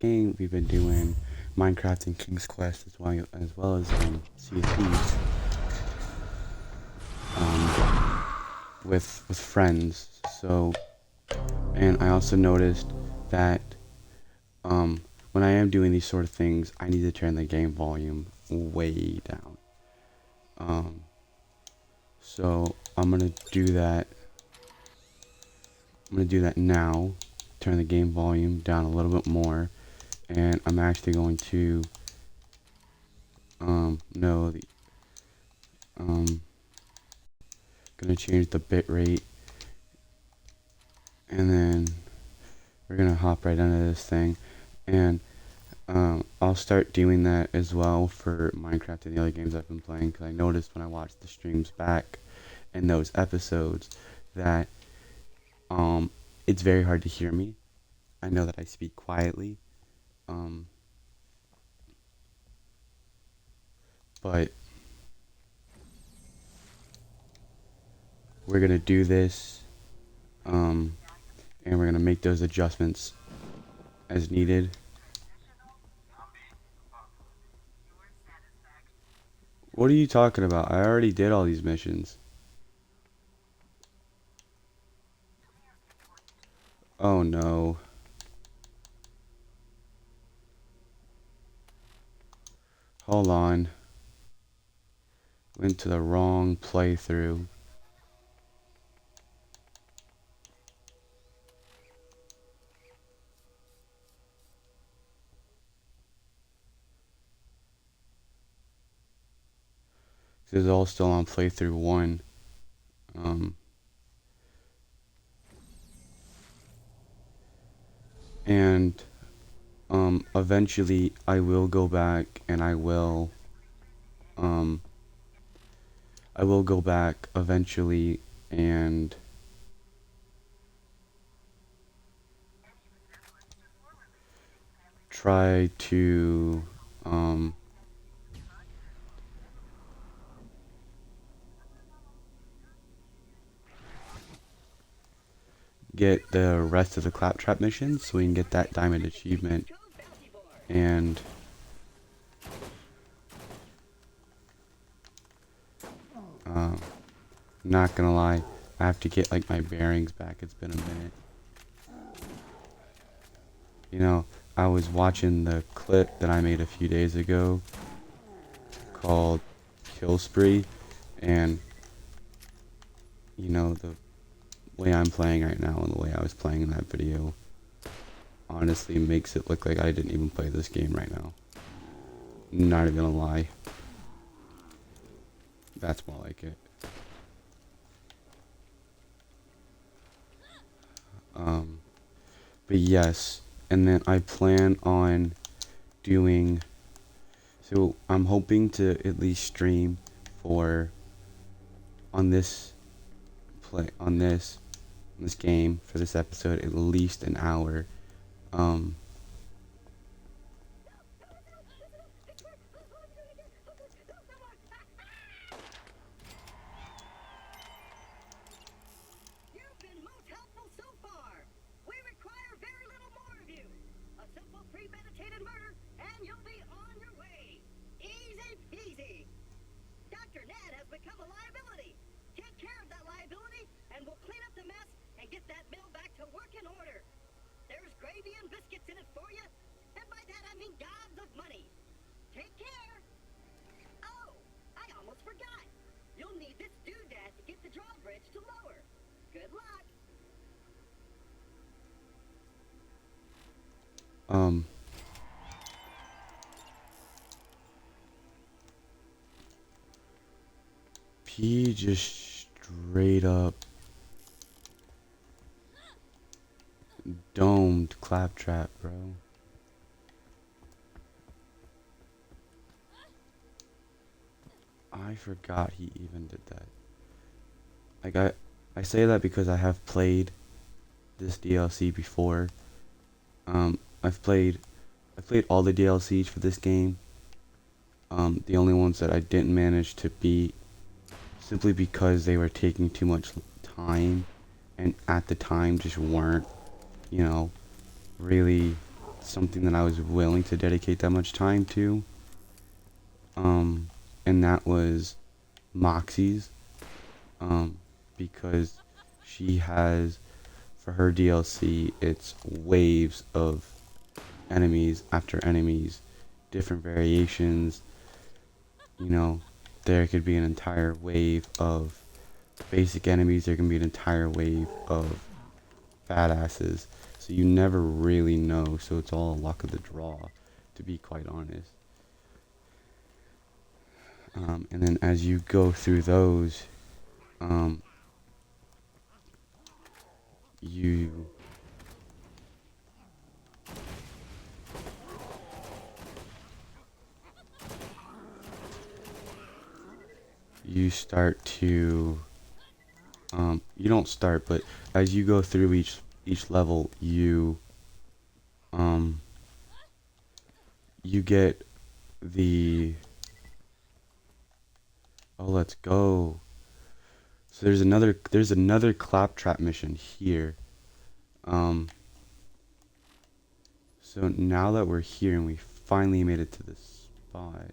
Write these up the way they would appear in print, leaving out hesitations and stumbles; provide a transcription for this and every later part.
game, we've been doing Minecraft and King's Quest as well as Sea of Thieves with friends. So, and I also noticed that when I am doing these sort of things, I need to turn the game volume way down. Um, so I'm gonna do that. I'm gonna do that now. Turn the game volume down a little bit more, and I'm actually going to no the gonna change the bit rate, and then we're gonna hop right into this thing, and I'll start doing that as well for Minecraft and the other games I've been playing, because I noticed when I watched the streams back in those episodes that it's very hard to hear me. I know that I speak quietly, um, but we're gonna do this, and we're gonna make those adjustments as needed. What are you talking about? I already did all these missions. Oh no. Hold on. Went to the wrong playthrough. This is all still on playthrough 1. Um, and eventually I will go back and um, I will go back eventually and try to um, get the rest of the claptrap missions so we can get that diamond achievement. And not gonna lie, I have to get like my bearings back. It's been a minute. You know, I was watching the clip that I made a few days ago called Kill Spree, and you know, the way I'm playing right now and the way I was playing in that video honestly makes it look like I didn't even play this game right now. Not even gonna lie. That's more like it. But yes, and then I plan on doing, so I'm hoping to at least stream for on this game for this episode at least an hour. Um, You've been most helpful so far. We require very little more of you. A simple premeditated murder, and you'll be on your way. Easy peasy. Dr. Ned has become a liability. Take care of that liability, and we'll clean up the mess and get that mill back to work in order. There's gravy and biscuits in it for you, and by that I mean gobs of money. Take care. Oh, I almost forgot. You'll need this doodad to get the drawbridge to lower. Good luck. um, P just straight up domed claptrap, bro. I forgot he even did that. Like I say that because I have played this DLC before. I've played all the DLCs for this game. The only ones that I didn't manage to beat simply because they were taking too much time, and at the time just weren't, you know, really something that I was willing to dedicate that much time to. Um, and that was Moxie's. Um, because she has, for her DLC, it's waves of enemies after enemies, different variations. You know, there could be an entire wave of basic enemies, there can be an entire wave of badasses. So you never really know, so it's all luck of the draw, to be quite honest. And then as you go through those, um, you you start to you don't start, but as you go through each level, um you get the oh, let's go. So there's another claptrap mission here. Um so now that we're here and we finally made it to this spot,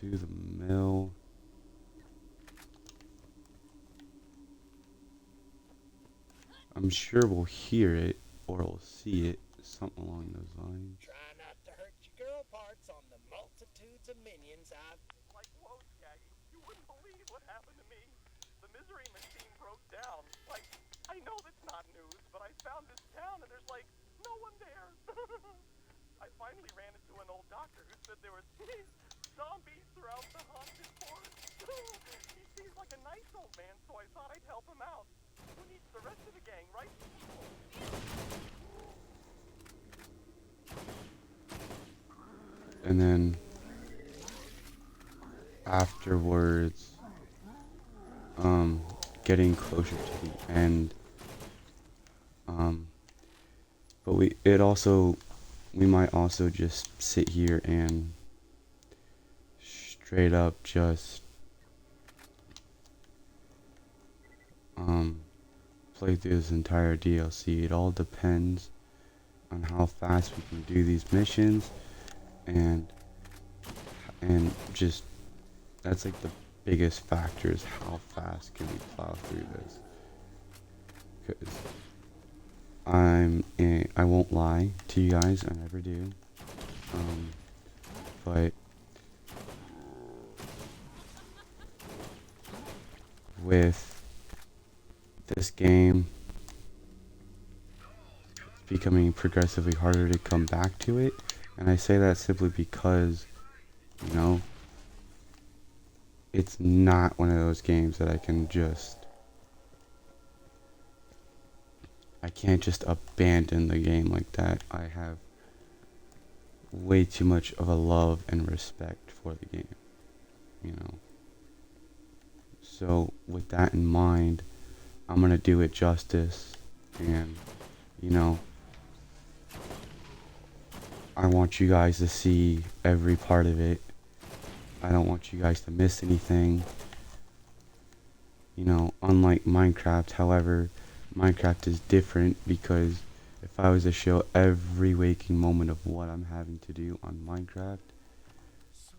to the mill. I'm sure we'll hear it or we'll see it, something along those lines. Try not to hurt your girl parts on the multitudes of minions I've... Like, whoa, Skaggy, you wouldn't believe what happened to me. The misery machine broke down. Like, I know that's not news, but I found this town and there's, like, no one there. I finally ran into an old doctor who said there were zombies throughout the haunted forest. He seems like a nice old man, so I thought I'd help him out. Who needs the rest of the gang, right? And then afterwards, getting closer to the end, but we might also just sit here and straight up just play through this entire DLC. It all depends on how fast we can do these missions, and just that's like the biggest factor, is how fast can we plow through this. Because I won't lie to you guys, I never do. But with this game, it's becoming progressively harder to come back to it, and I say that simply because, you know, it's not one of those games that I can't just abandon the game like that. I have way too much of a love and respect for the game, you know. So with that in mind, I'm gonna do it justice, and you know, I want you guys to see every part of it. I don't want you guys to miss anything. You know, unlike Minecraft, however, Minecraft is different because if I was to show every waking moment of what I'm having to do on Minecraft,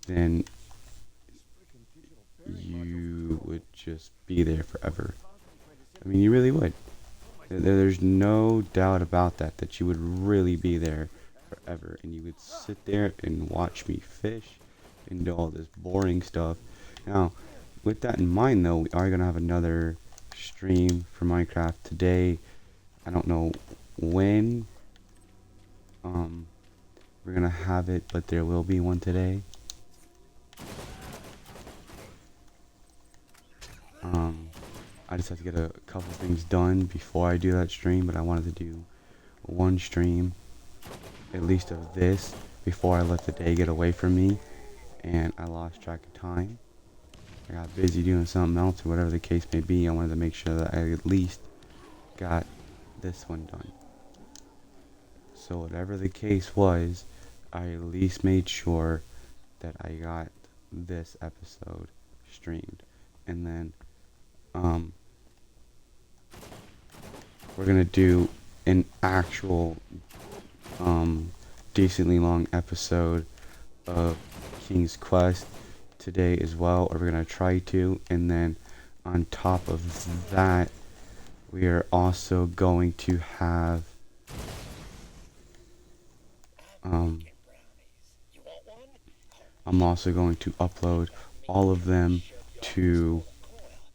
then you would just be there forever. I mean, you really would. There's no doubt about that you would really be there forever, and you would sit there and watch me fish and do all this boring stuff. Now, with that in mind, though, we are going to have another stream for Minecraft today. I don't know when we're going to have it, but there will be one today. I just have to get a couple things done before I do that stream, but I wanted to do one stream, at least of this, before I let the day get away from me, and I lost track of time. I got busy doing something else, or whatever the case may be. I wanted to make sure that I at least got this one done. So whatever the case was, I at least made sure that I got this episode streamed. And then, we're gonna do an actual decently long episode of King's Quest today as well, or we're gonna try to, and then on top of that, we are also going to have You want one? I'm also going to upload all of them to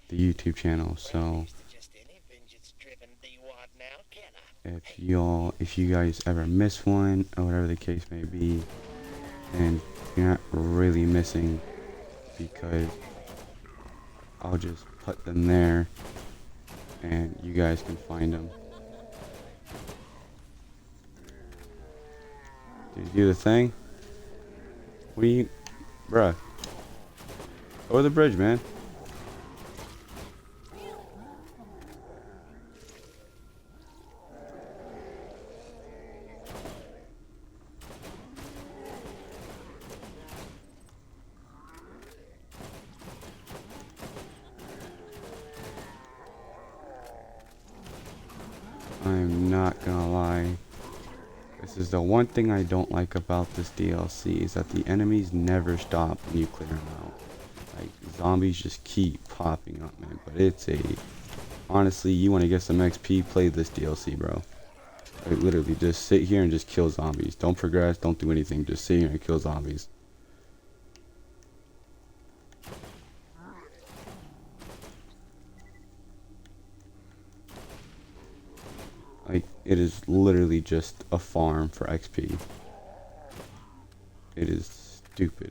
the YouTube channel. So Just any vengeance-driven D-wad now, can I? if you guys ever miss one or whatever the case may be, then you're not really missing, because I'll just put them there and you guys can find them. Did you do the thing? Bruh, over the bridge, man. I'm not gonna lie. This is the one thing I don't like about this DLC, is that the enemies never stop when you clear them out. Like, zombies just keep popping up, man. But honestly, you want to get some XP, play this DLC, bro. Like, literally, just sit here and just kill zombies. Don't progress, don't do anything. Just sit here and kill zombies. Like, it is literally just a farm for XP. It is stupid.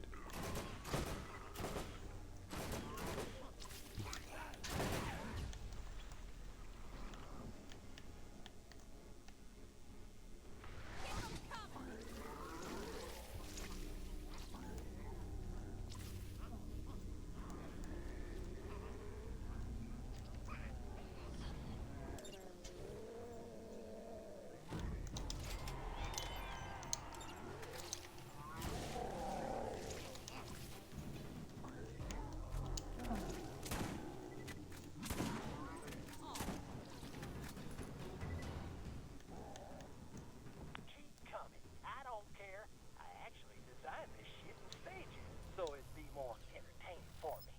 Keep coming. I don't care. I actually designed this shit in stages, so it'd be more entertaining for me.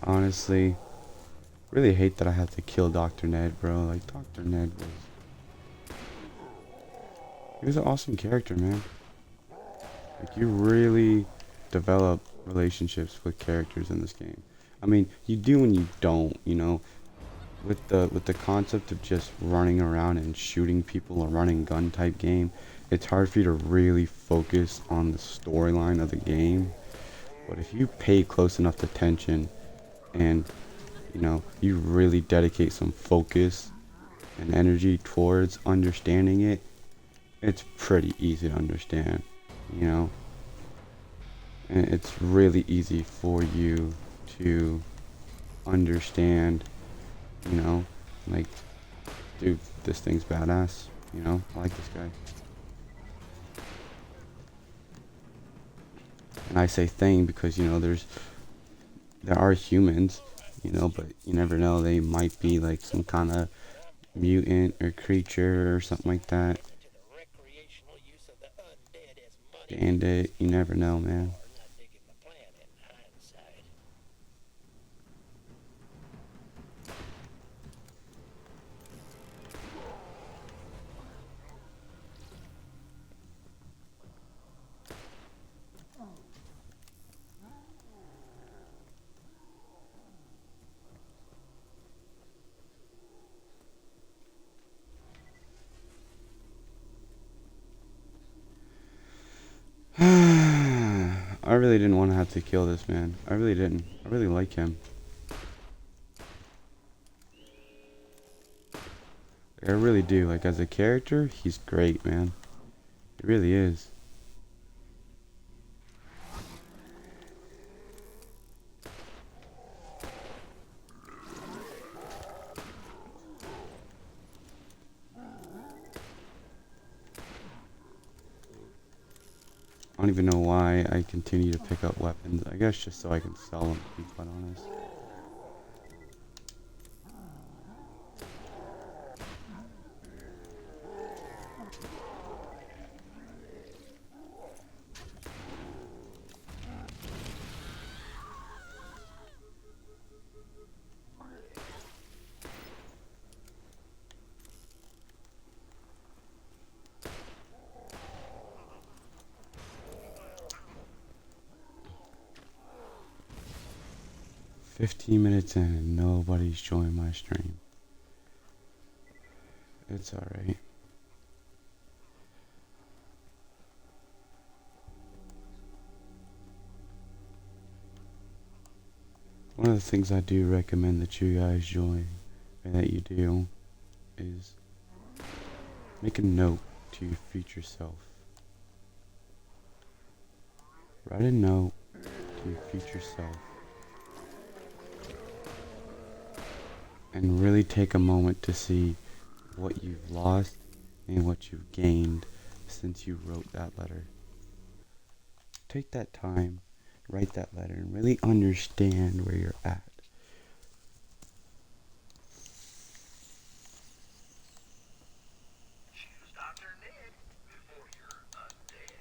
Honestly, really hate that I have to kill Dr. Ned, bro. Like, Dr. Ned he was an awesome character, man. Like, you really develop relationships with characters in this game. I mean, you do and you don't, you know. With the concept of just running around and shooting people, or running gun type game, it's hard for you to really focus on the storyline of the game. But if you pay close enough attention and, you know, you really dedicate some focus and energy towards understanding it, it's pretty easy to understand, you know. And it's really easy for you to understand, you know, like, dude, this thing's badass, you know, I like this guy. And I say thing because, you know, there are humans, you know, but you never know, they might be like some kind of mutant or creature or something like that. To the recreational use of the undead as money. Bandit, you never know, man. Not digging my plan in hindsight. I really didn't want to have to kill this man. I really didn't. I really like him. I really do. Like, as a character, he's great, man. He really is. don't even know why I continue to pick up weapons. I guess just so I can sell them, to be quite honest. $15 minutes in and nobody's joined my stream. It's alright. One of the things I do recommend that you guys join, and that you do, is make a note to your future self. Write a note to your future self. And really take a moment to see what you've lost and what you've gained since you wrote that letter. Take that time, write that letter, and really understand where you're at. Choose Dr. Ned before you're undead.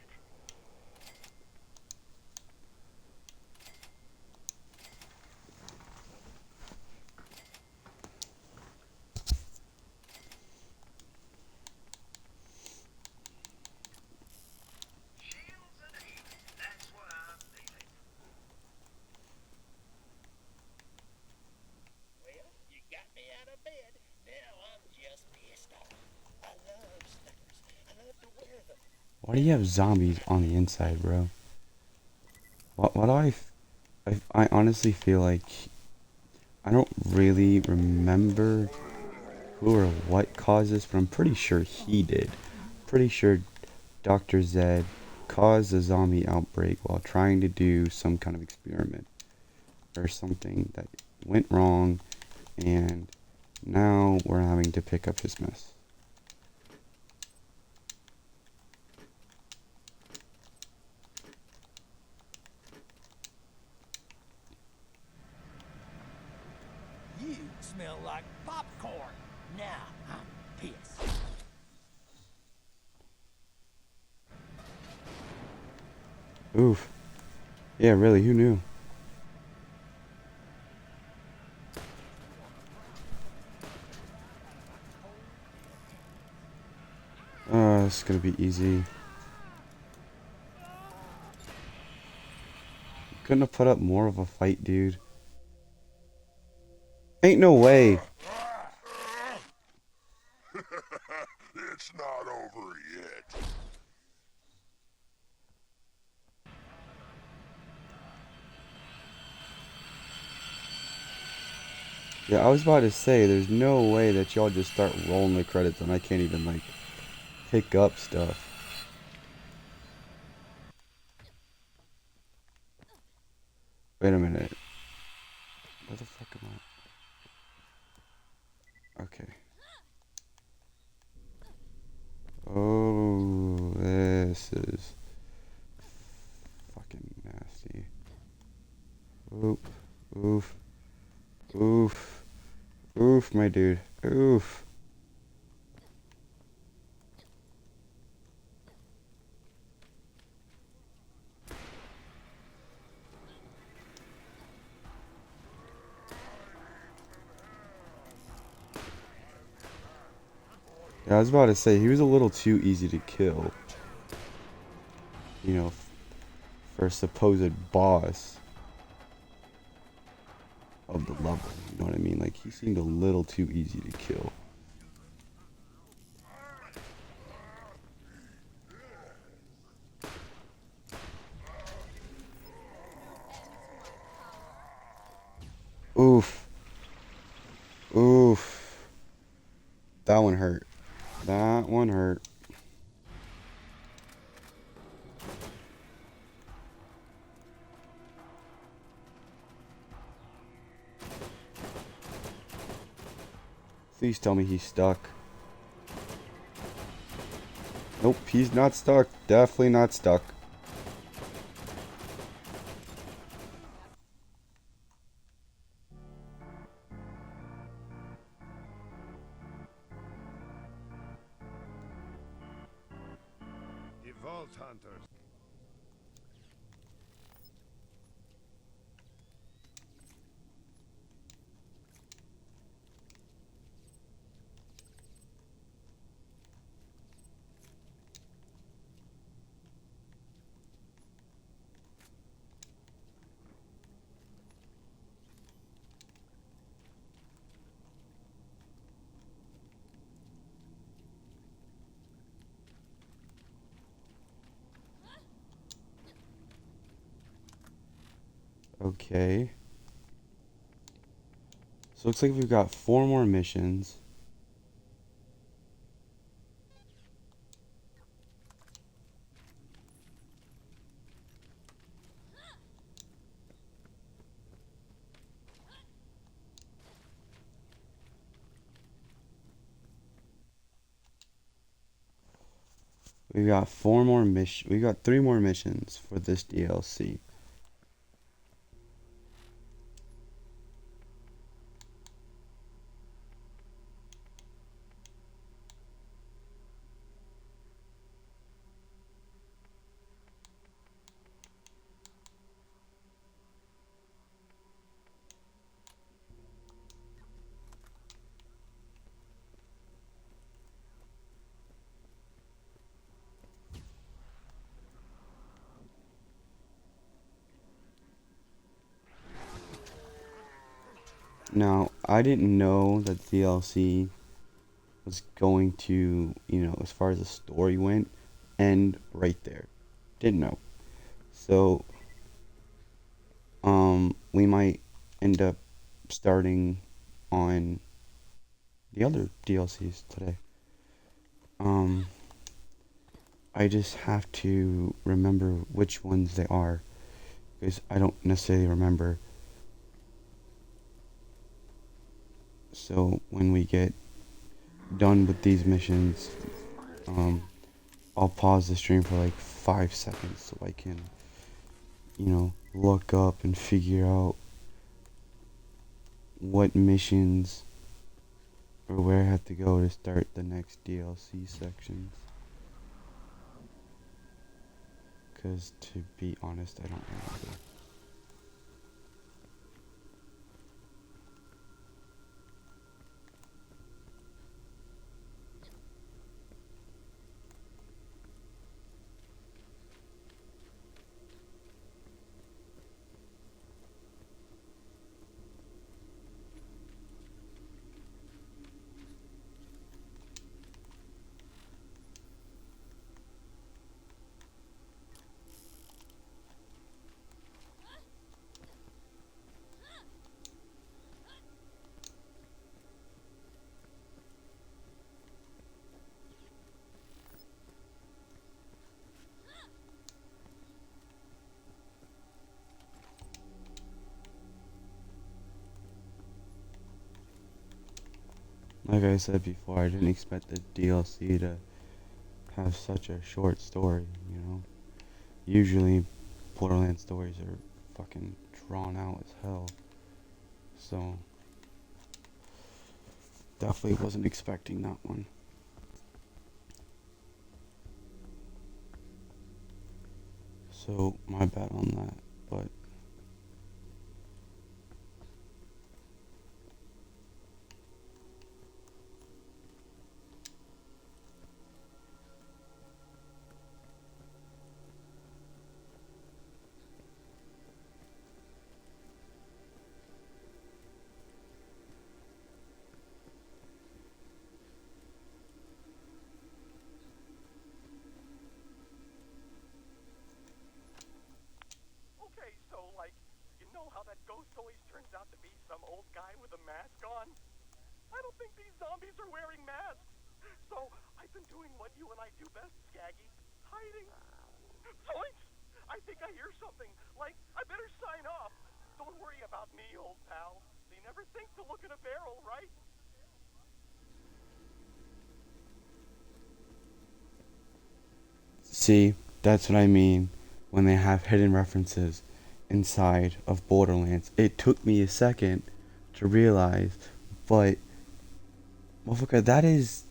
Shields and heat, that's what I'm feeling. Well, you got me out of bed. Now I'm just pissed off. I love slippers. I love to wear them. Why do you have zombies on the inside, bro? What do I honestly feel like I don't really remember who or what caused this, but I'm pretty sure he did. Pretty sure Dr. Zed caused a zombie outbreak while trying to do some kind of experiment or something that went wrong, and now we're having to pick up his mess. You smell like popcorn. Now I'm pissed. Oof. Yeah, really, who knew? It's gonna be easy. Couldn't have put up more of a fight, dude. Ain't no way. It's not over yet. Yeah, I was about to say, there's no way that y'all just start rolling the credits and I can't even, like, pick up stuff. Wait a minute. Where the fuck am I? Okay. Oh, this is fucking nasty. Oof. Oof. Oof. Oof, my dude. Oof. Yeah, I was about to say, he was a little too easy to kill. You know, for a supposed boss of the level. You know what I mean? Like, he seemed a little too easy to kill. Oof. Oof. That one hurt. That one hurt. Please tell me he's stuck. Nope, he's not stuck. Definitely not stuck. vault hunters. Okay. So looks like we've got 4 more missions. We got 3 more missions for this DLC. Now, I didn't know that DLC was going to, as far as the story went, end right there. Didn't know. So, we might end up starting on the other DLCs today. I just have to remember which ones they are, because I don't necessarily remember. So when we get done with these missions, I'll pause the stream for like 5 seconds so I can, look up and figure out what missions or where I have to go to start the next DLC sections. Because to be honest, I don't remember. Like I said before, I didn't expect the DLC to have such a short story. Usually, Borderlands stories are fucking drawn out as hell. So, definitely wasn't expecting that one. So, my bad on that, but Okay, so, like, you know how that ghost always turns out to be some old guy with a mask on? I don't think these zombies are wearing masks. So, I've been doing what you and I do best, Skaggy. Hiding. Zoinks! I think I hear something. Like, I better sign off. Don't worry about me, old pal. They never think to look in a barrel, right? see, that's what I mean when they have hidden references inside of Borderlands. It took me a second to realize, but motherfucker, that is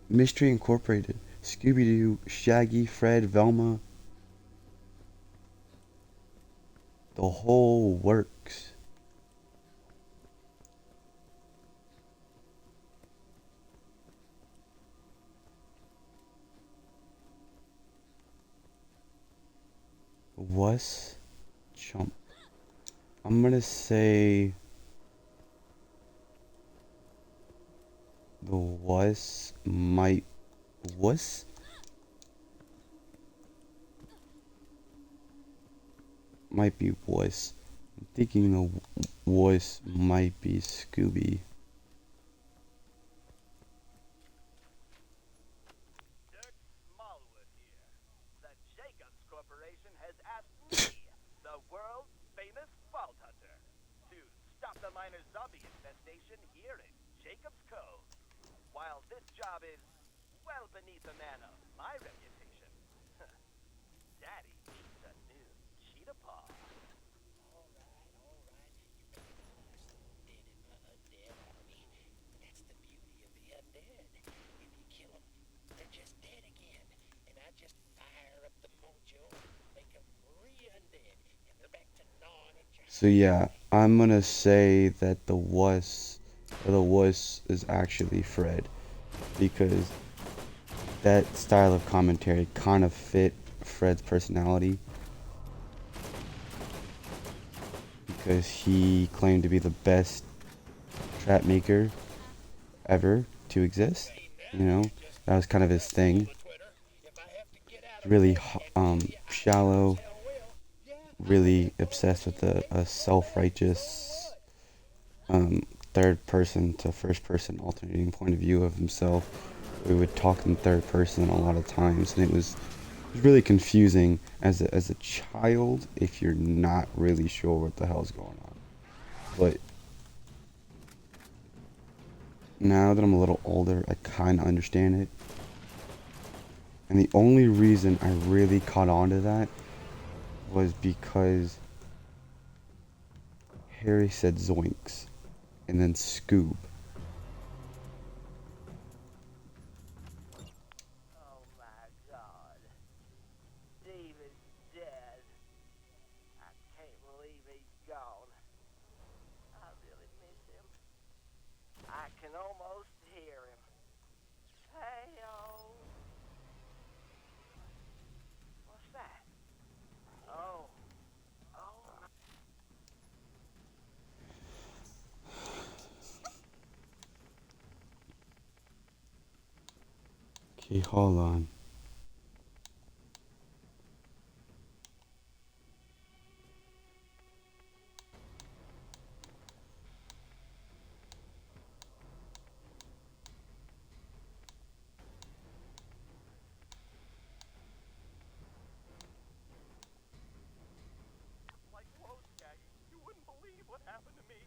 Mystery Incorporated. Scooby-Doo, Shaggy, Fred, Velma, the whole works. Was chump. I'm gonna say the was might was might be was. I'm thinking the was might be Scooby. Dirk Smallwood here. The Jacobs Corporation has asked me, the world's famous vault hunter, to stop the minor zombie infestation here in Jacobs Cove. While this job is well beneath a man of my reputation, Daddy needs a new cheetah paw. So yeah, I'm gonna say that the wuss or the wuss is actually Fred, because that style of commentary kind of fit Fred's personality, because he claimed to be the best trap maker ever to exist. You know, that was kind of his thing. Really shallow, really obsessed with a self-righteous third person to first person alternating point of view of himself. We would talk in third person a lot of times, and it was really confusing as a child if you're not really sure what the hell's going on. But now that I'm a little older, I kind of understand it. And the only reason I really caught on to that was because Harry said Zoinks and then Scoob. Oh my God. David's dead. I can't believe he's gone. I really miss him. I can almost hear him. Hey-oh. What's that? Oh. Oh. Okay, hold on. Like, whoa, Skaggy, you wouldn't believe what happened to me.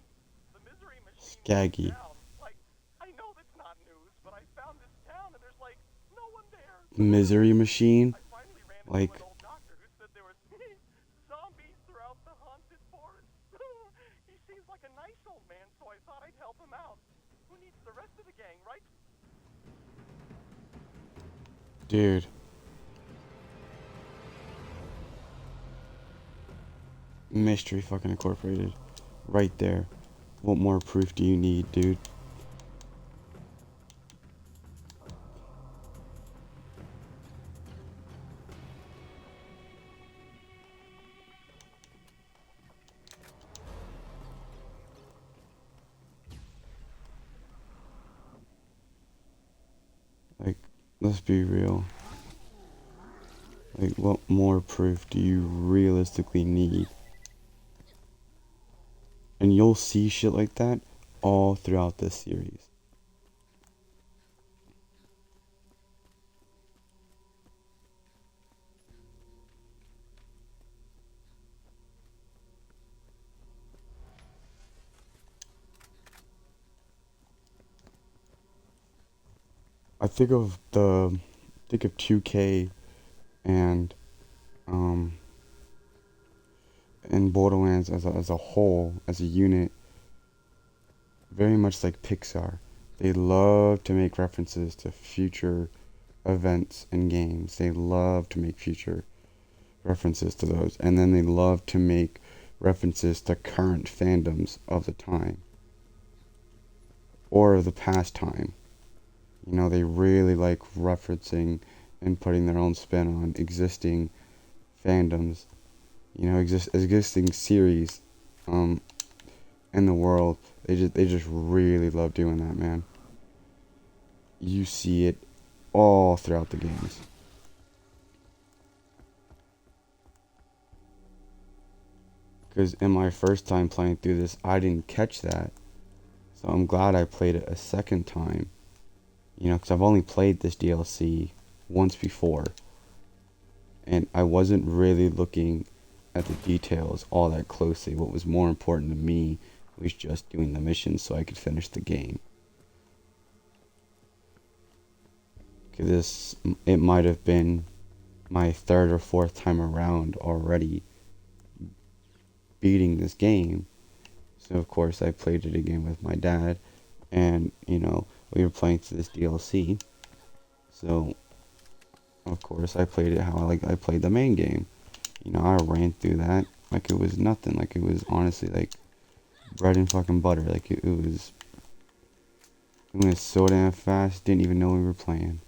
The misery machine Skaggy. broke down. Like, I know that's not news, but I found this town and there's like no one there. Misery Machine? I finally ran into Like, an old doctor who said there was zombies throughout the haunted forest. He seems like a nice old man, so I thought I'd help him out. Who needs the rest of the gang, right? dude. Mystery fucking Incorporated. Right there. What more proof do you need, dude? Like, let's be real. Like, what more proof do you realistically need? And you'll see shit like that all throughout this series. I think of 2K and um and Borderlands as a whole, as a unit, very much like Pixar. They love to make references to future events in games. They love to make future references to those, and then they love to make references to current fandoms of the time or of the past time. You know, they really like referencing and putting their own spin on existing fandoms, you know, existing series in the world. They just really love doing that, man. You see it all throughout the games. Because in my first time playing through this, I didn't catch that. So I'm glad I played it a second time. You know, because I've only played this DLC once before. And I wasn't really looking at the details all that closely. What was more important to me was just doing the missions so I could finish the game. Because it might have been my third or fourth time around already beating this game. So of course I played it again with my dad, and you know, we were playing through this DLC. So of course I played it how I played the main game. You know, I ran through that like it was nothing, like it was honestly like bread and fucking butter. Like it was so damn fast, didn't even know we were playing.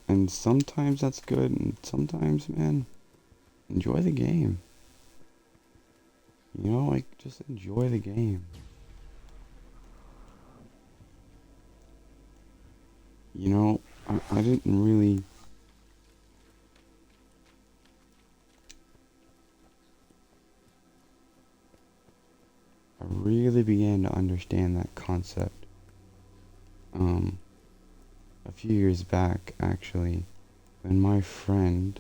And sometimes that's good, and sometimes, man, enjoy the game. You know, like, just enjoy the game. You know, I didn't really... I really began to understand that concept a few years back, actually, when my friend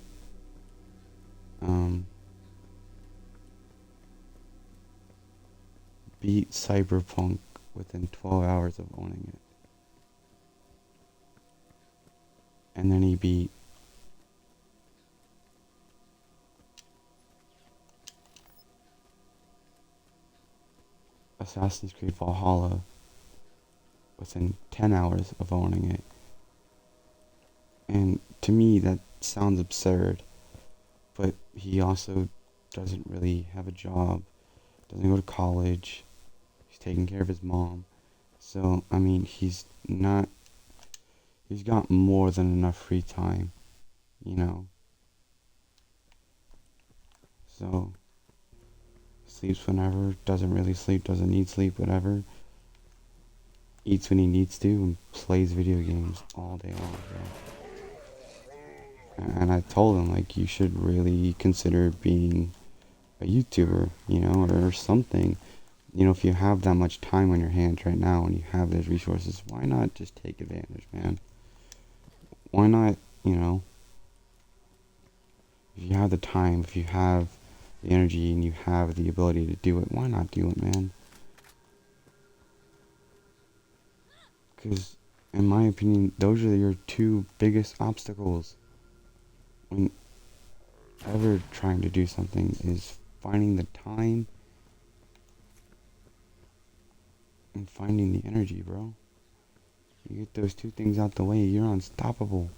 beat Cyberpunk within 12 hours of owning it. And then he beat Assassin's Creed Valhalla within 10 hours of owning it. And to me that sounds absurd, but he also doesn't really have a job, doesn't go to college, he's taking care of his mom. So, I mean, he's got more than enough free time, you know. So, sleeps whenever, doesn't really sleep, doesn't need sleep, whatever. Eats when he needs to, and plays video games all day long, bro. And I told him, like, you should really consider being a YouTuber, you know, or something. You know, if you have that much time on your hands right now and you have those resources, why not just take advantage, man? Why not, you know, if you have the time, if you have the energy and you have the ability to do it, why not do it, man? Because, in my opinion, those are your two biggest obstacles when ever trying to do something, is finding the time and finding the energy, bro. You get those two things out the way, you're unstoppable.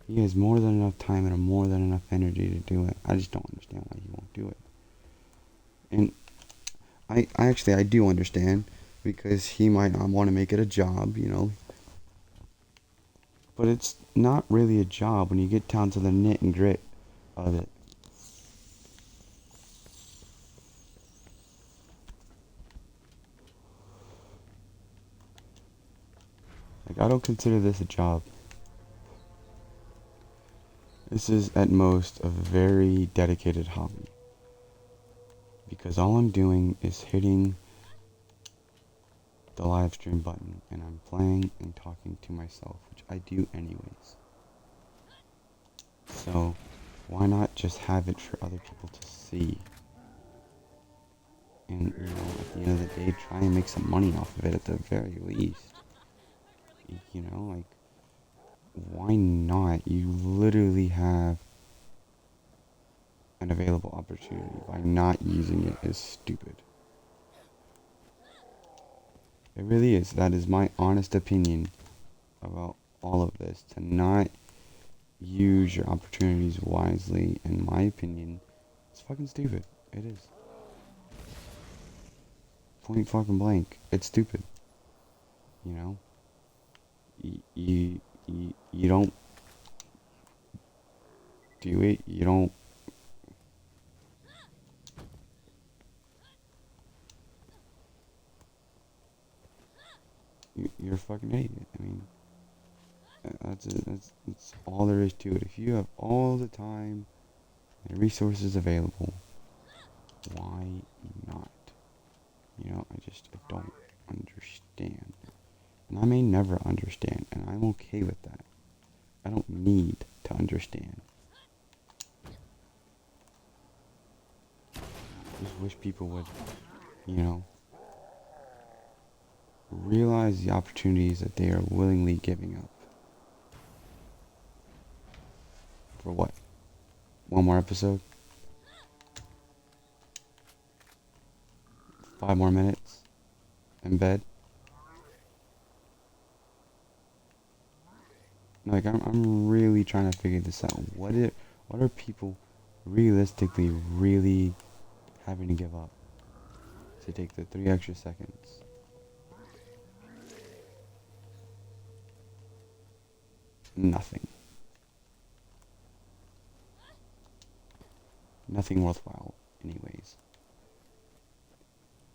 He has more than enough time and more than enough energy to do it. I just don't understand why he won't do it. And I do understand, because he might not want to make it a job, you know. But it's not really a job when you get down to the knit and grit of it. Like, I don't consider this a job. This is at most a very dedicated hobby. Because all I'm doing is hitting the live stream button and I'm playing and talking to myself, which I do anyways. So why not just have it for other people to see? And, you know, at the end of the day, try and make some money off of it at the very least. You know, like, why not? You literally have an available opportunity by not using it is stupid. It really is. That is my honest opinion about all of this. To not use your opportunities wisely, in my opinion, it's fucking stupid. It is. Point fucking blank. It's stupid. You know? You don't do it. You don't. You're a fucking idiot. I mean, that's it. That's all there is to it. If you have all the time and resources available, why not? You know, I don't understand. And I may never understand, and I'm okay with that. I don't need to understand. I just wish people would, you know, realize the opportunities that they are willingly giving up. For what? One more episode? 5 more minutes? In bed? Like, I'm really trying to figure this out. What are people realistically really having to give up to take the 3 extra seconds? Nothing. Nothing worthwhile, anyways.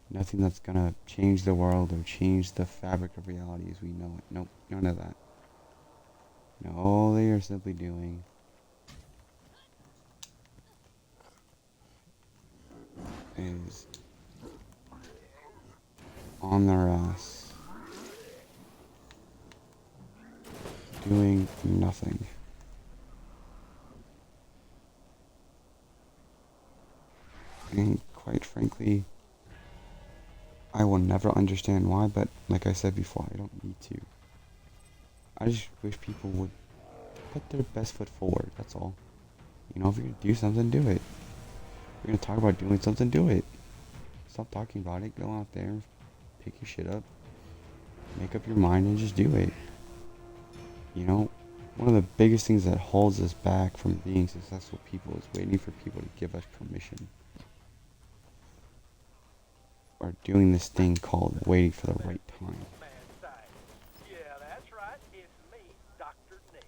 Nothing that's gonna change the world or change the fabric of reality as we know it. Nope, none of that. No, all they are simply doing is on their ass, doing nothing. And quite frankly, I will never understand why, but like I said before, I don't need to. I just wish people would put their best foot forward, that's all. You know, if you're gonna do something, do it. If you're gonna talk about doing something, do it. Stop talking about it, go out there, pick your shit up, make up your mind, and just do it. You know, one of the biggest things that holds us back from being successful people is waiting for people to give us permission. Or doing this thing called waiting for the right time. Yeah, that's right. It's me, Dr. Ned.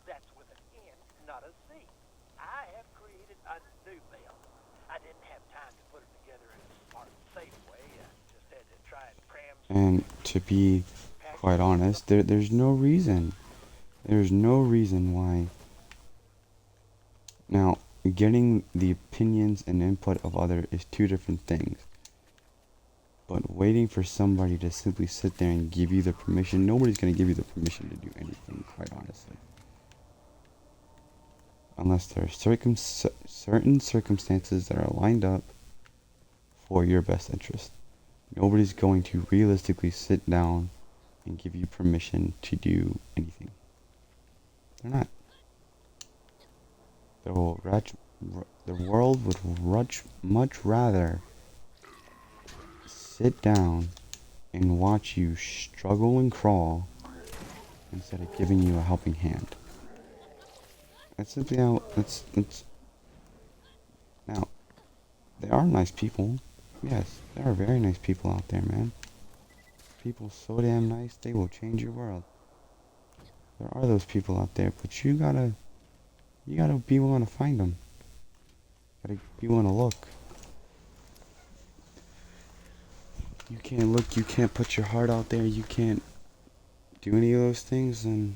That's with an N, not a Z. I have created a new bill. I didn't have time to put it together in a smart, safe way. I just had to try and cram some And to be quite honest, there's no reason. There's no reason why. Now, getting the opinions and input of others is two different things. But waiting for somebody to simply sit there and give you the permission, nobody's going to give you the permission to do anything, quite honestly. Unless there are certain circumstances that are lined up for your best interest. Nobody's going to realistically sit down and give you permission to do anything. They're not. The world would much rather sit down and watch you struggle and crawl instead of giving you a helping hand. That's simply how it's now there are nice people. Yes, there are very nice people out there, man. People so damn nice they will change your world. There are those people out there, but you gotta be willing to find them. Gotta be willing to look. You can't look, you can't put your heart out there, you can't do any of those things, and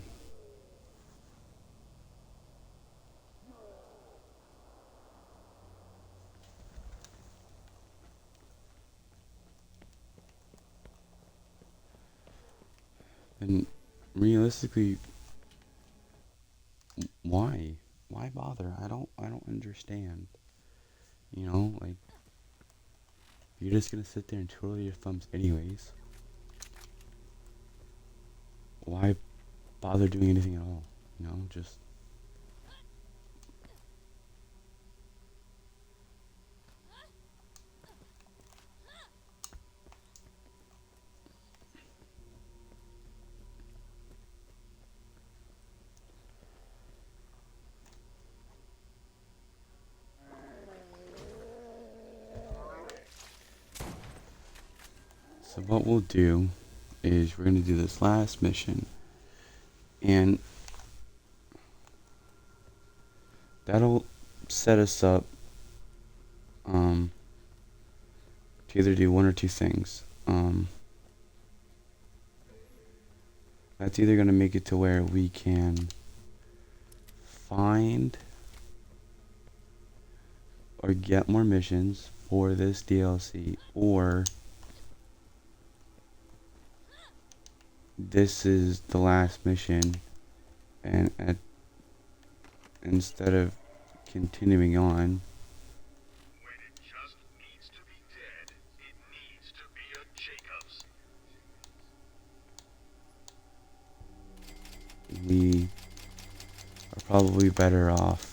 realistically, why? Why bother? I don't understand. You know, like, you're just gonna sit there and twiddle your thumbs anyways. Why bother doing anything at all? You know, just So what we'll do is we're going to do this last mission, and that'll set us up to either do one or two things. That's either going to make it to where we can find or get more missions for this DLC, or this is the last mission, and instead of continuing on, When it just needs to be dead, it needs to be a Jacobs. we are probably better off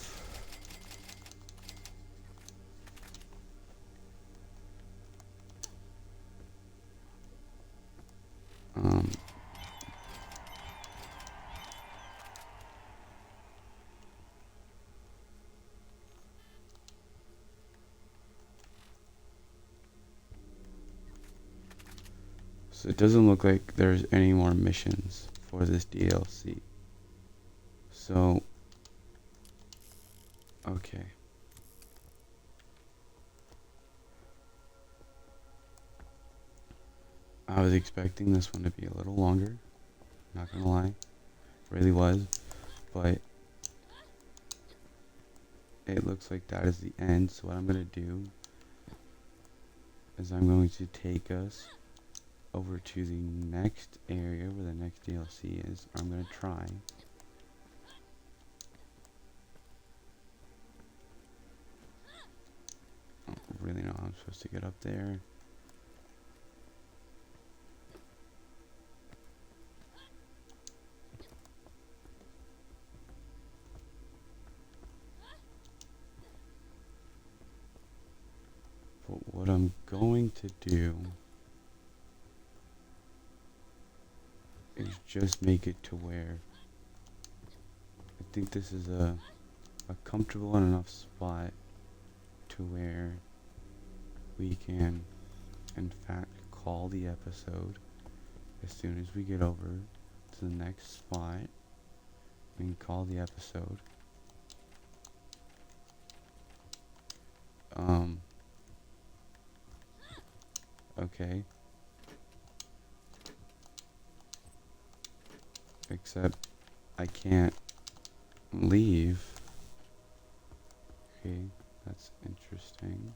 so it doesn't look like there's any more missions for this DLC. So, okay. I was expecting this one to be a little longer, not gonna lie. Really was, but it looks like that is the end. So what I'm gonna do is I'm going to take us over to the next area where the next DLC is. I'm gonna try. I don't really know how I'm supposed to get up there. But what I'm going to do is just make it to where I think this is a comfortable enough spot to where we can in fact call the episode. As soon as we get over to the next spot, we can call the episode. Okay. Except I can't leave. Okay, that's interesting.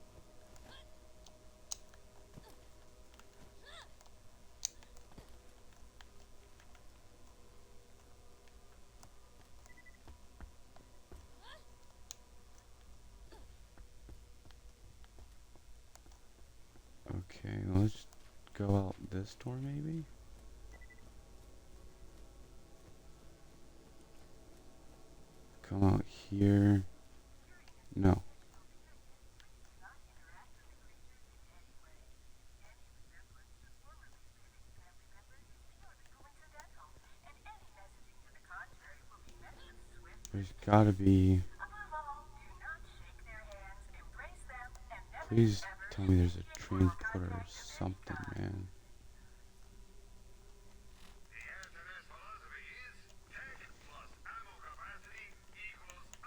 Okay, let's go out this door maybe? Come out here. No. There's gotta be... Please tell me there's a transporter or something, man. The answer to this philosophy is tech plus ammo capacity equals I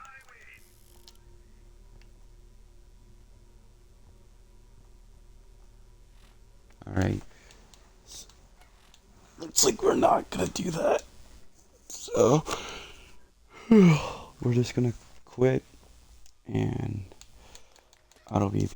win. Alright. Looks like we're not gonna do that. So... we're just gonna quit, and that'll be